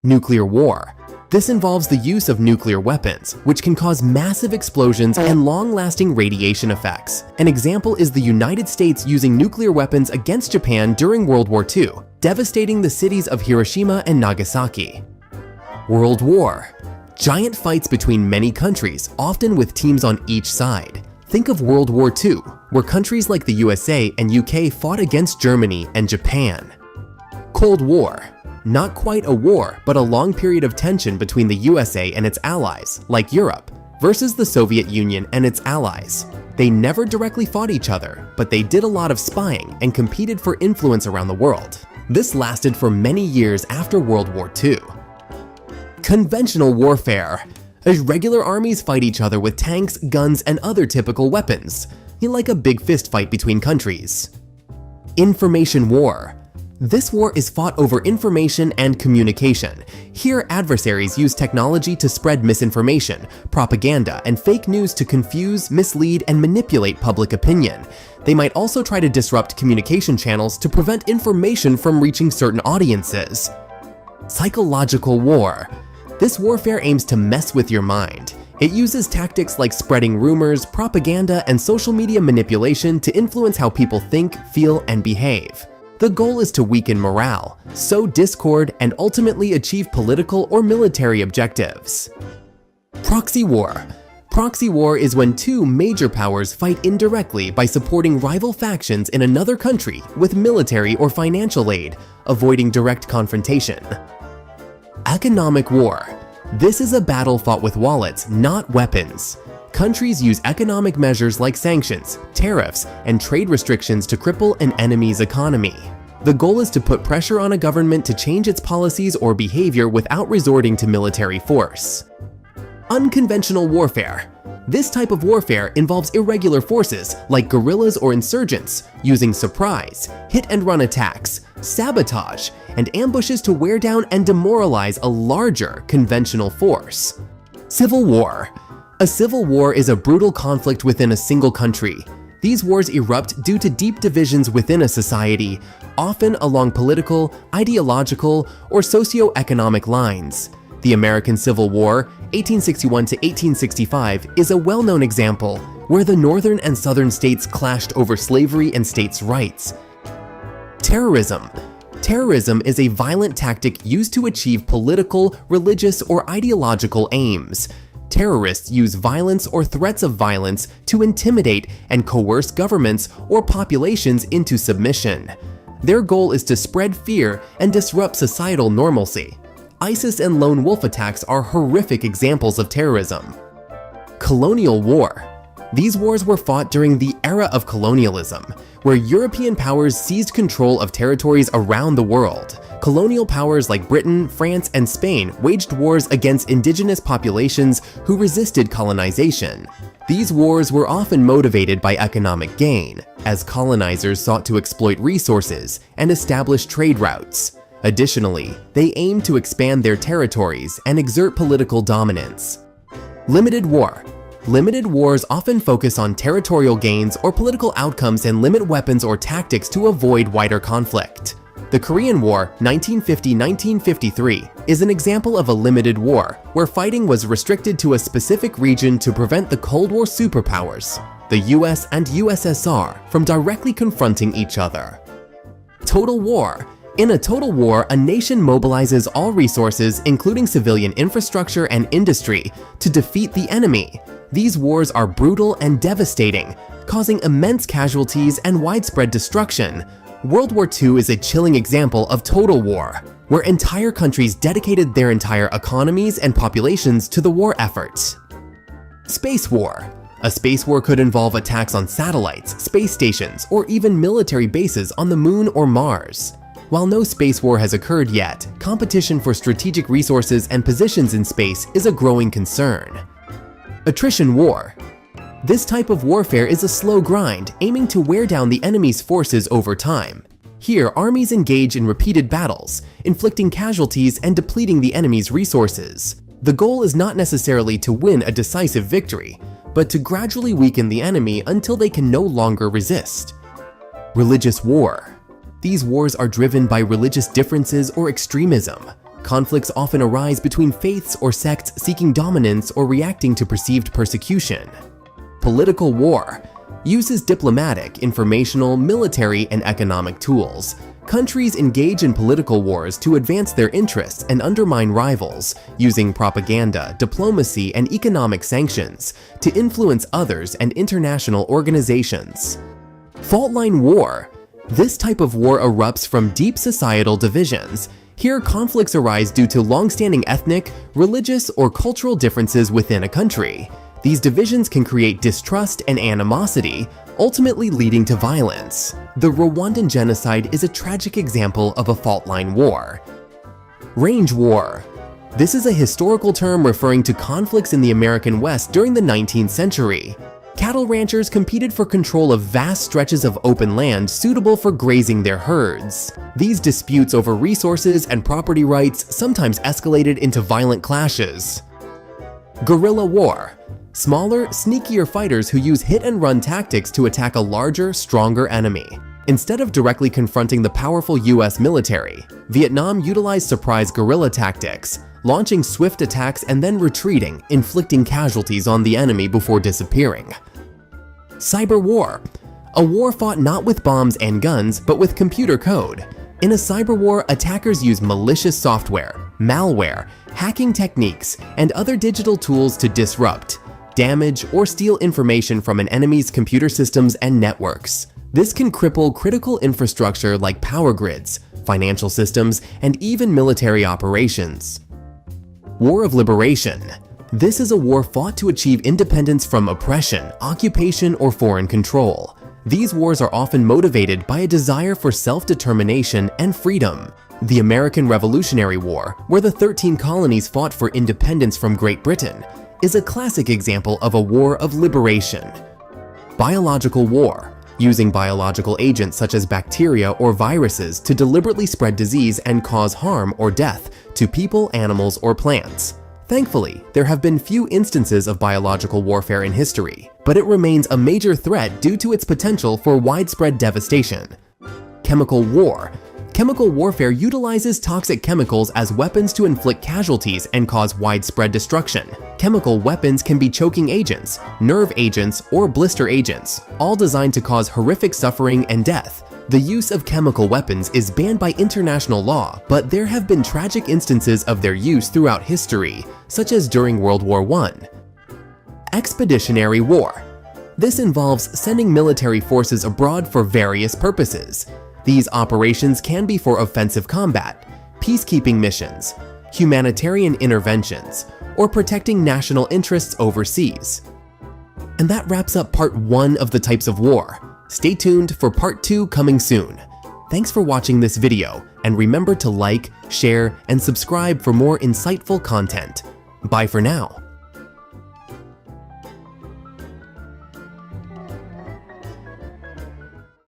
Nuclear war. This involves the use of nuclear weapons, which can cause massive explosions and long-lasting radiation effects. An example is the United States using nuclear weapons against Japan during World War II, devastating the cities of Hiroshima and Nagasaki. World War. Giant fights between many countries, often with teams on each side. Think of World War II, where countries like the USA and UK fought against Germany and Japan. Cold War. Not quite a war, but a long period of tension between the USA and its allies, like Europe, versus the Soviet Union and its allies. They never directly fought each other, but they did a lot of spying and competed for influence around the world. This lasted for many years after World War II. Conventional warfare. As regular armies fight each other with tanks, guns, and other typical weapons, like a big fist fight between countries. Information war. This war is fought over information and communication. Here, adversaries use technology to spread misinformation, propaganda, and fake news to confuse, mislead, and manipulate public opinion. They might also try to disrupt communication channels to prevent information from reaching certain audiences. Psychological war. This warfare aims to mess with your mind. It uses tactics like spreading rumors, propaganda, and social media manipulation to influence how people think, feel, and behave. The goal is to weaken morale, sow discord, and ultimately achieve political or military objectives. Proxy war. Proxy war is when two major powers fight indirectly by supporting rival factions in another country with military or financial aid, avoiding direct confrontation. Economic war. This is a battle fought with wallets, not weapons. Countries use economic measures like sanctions, tariffs, and trade restrictions to cripple an enemy's economy. The goal is to put pressure on a government to change its policies or behavior without resorting to military force. Unconventional warfare. This type of warfare involves irregular forces like guerrillas or insurgents, using surprise, hit-and-run attacks, sabotage, and ambushes to wear down and demoralize a larger conventional force. Civil war. A civil war is a brutal conflict within a single country. These wars erupt due to deep divisions within a society, often along political, ideological, or socio-economic lines. The American Civil War, 1861 to 1865, is a well-known example where the northern and southern states clashed over slavery and states' rights. Terrorism. Terrorism is a violent tactic used to achieve political, religious, or ideological aims. Terrorists use violence or threats of violence to intimidate and coerce governments or populations into submission. Their goal is to spread fear and disrupt societal normalcy. ISIS and lone wolf attacks are horrific examples of terrorism. Colonial war. These wars were fought during the era of colonialism, where European powers seized control of territories around the world. Colonial powers like Britain, France, and Spain waged wars against indigenous populations who resisted colonization. These wars were often motivated by economic gain, as colonizers sought to exploit resources and establish trade routes. Additionally, they aimed to expand their territories and exert political dominance. Limited war. Limited wars often focus on territorial gains or political outcomes and limit weapons or tactics to avoid wider conflict. The Korean War, 1950–1953, is an example of a limited war where fighting was restricted to a specific region to prevent the Cold War superpowers, the US and USSR, from directly confronting each other. Total war. In a total war, a nation mobilizes all resources, including civilian infrastructure and industry, to defeat the enemy. These wars are brutal and devastating, causing immense casualties and widespread destruction. World War II is a chilling example of total war, where entire countries dedicated their entire economies and populations to the war effort. Space war. A space war could involve attacks on satellites, space stations, or even military bases on the Moon or Mars. While no space war has occurred yet, competition for strategic resources and positions in space is a growing concern. Attrition war. This type of warfare is a slow grind, aiming to wear down the enemy's forces over time. Here, armies engage in repeated battles, inflicting casualties and depleting the enemy's resources. The goal is not necessarily to win a decisive victory, but to gradually weaken the enemy until they can no longer resist. Religious war. These wars are driven by religious differences or extremism. Conflicts often arise between faiths or sects seeking dominance or reacting to perceived persecution. Political war uses diplomatic, informational, military, and economic tools. Countries engage in political wars to advance their interests and undermine rivals, using propaganda, diplomacy, and economic sanctions to influence others and international organizations. Fault line war. This type of war erupts from deep societal divisions. Here, conflicts arise due to long-standing ethnic, religious, or cultural differences within a country. These divisions can create distrust and animosity, ultimately leading to violence. The Rwandan genocide is a tragic example of a fault line war. Range war. This is a historical term referring to conflicts in the American West during the 19th century. Cattle ranchers competed for control of vast stretches of open land suitable for grazing their herds. These disputes over resources and property rights sometimes escalated into violent clashes. Guerrilla war. Smaller, sneakier fighters who use hit-and-run tactics to attack a larger, stronger enemy. Instead of directly confronting the powerful US military, Vietnam utilized surprise guerrilla tactics, launching swift attacks and then retreating, inflicting casualties on the enemy before disappearing. Cyber war. A war fought not with bombs and guns, but with computer code. In a cyber war, attackers use malicious software, malware, hacking techniques, and other digital tools to disrupt, damage, or steal information from an enemy's computer systems and networks. This can cripple critical infrastructure like power grids, financial systems, and even military operations. War of liberation. This is a war fought to achieve independence from oppression, occupation, or foreign control. These wars are often motivated by a desire for self-determination and freedom. The American Revolutionary War, where the 13 colonies fought for independence from Great Britain, is a classic example of a war of liberation. Biological war, using biological agents such as bacteria or viruses to deliberately spread disease and cause harm or death to people, animals, or plants. Thankfully, there have been few instances of biological warfare in history, but it remains a major threat due to its potential for widespread devastation. Chemical war. Chemical warfare utilizes toxic chemicals as weapons to inflict casualties and cause widespread destruction. Chemical weapons can be choking agents, nerve agents, or blister agents, all designed to cause horrific suffering and death. The use of chemical weapons is banned by international law, but there have been tragic instances of their use throughout history, such as during World War I. Expeditionary war. This involves sending military forces abroad for various purposes. These operations can be for offensive combat, peacekeeping missions, humanitarian interventions, or protecting national interests overseas. And that wraps up part 1 of the types of war. Stay tuned for part 2 coming soon. Thanks for watching this video, and remember to like, share, and subscribe for more insightful content. Bye for now.